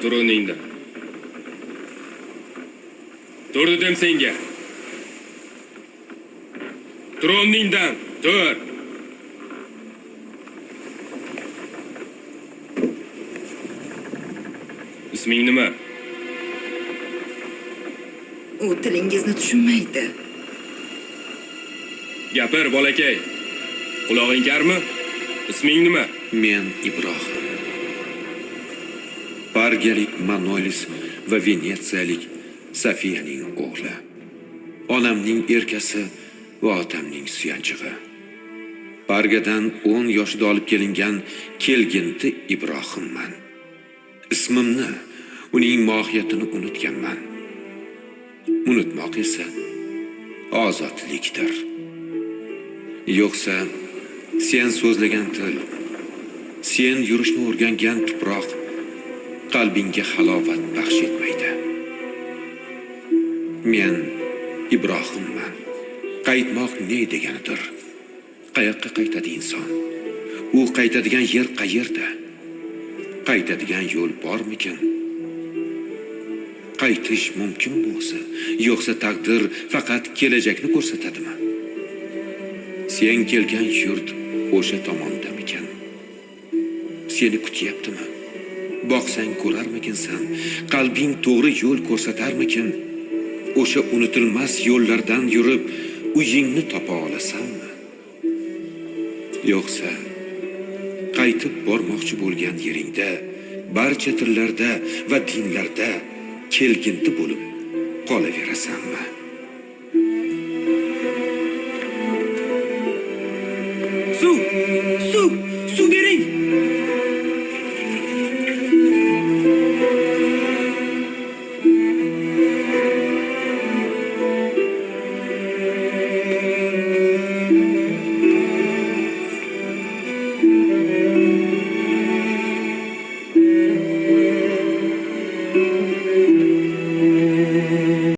Tur o'rningdan. Tur dedim senga. Tur o'rningdan, tur. Isming nima? U tilingizni tushunmaydi. Gapir, bolakay. Qulog'ing karmi? Isming nima? Men Ibrohim. Bargalik Manolis va Venetsiyalik Sofiyaning o'g'li. Onamning erkasi va otamning suyanchig'i. Bargadan 10 yoshida olib kelingan kelginti Ibrohimman. Ismimni, uning mohiyatini unutganman. Unutmoq esa ozodlikdir. Yo'qsa sen so'zlagan til, sen yurishni o'rgangan tuproq qalbingga halovat baxsh etmaydi. Men Ibrohimman. Qaytmoq ne deganidir? Qayoqqa qaytadi inson? U qaytadigan yer qayerda? Qaytadigan yo'l bormikin? Qaytish mumkin bo'lsa, yo'qsa taqdir faqat kelajakni ko'rsatadimi? Sen kelgan yurt o'sha tomondamikan? Seni kutyaptimi? Boqsang ko'rarmikinsan? Qalbing to'g'ri yo'l ko'rsatarmikin? O'sha unutilmas yo'llardan yurib uyingni topa olasanmi? Yo'qsa qaytib bormoqchi bo'lgan yeringda, barcha tillarda va dinlarda kelginti bo'lib qolaverasanmi?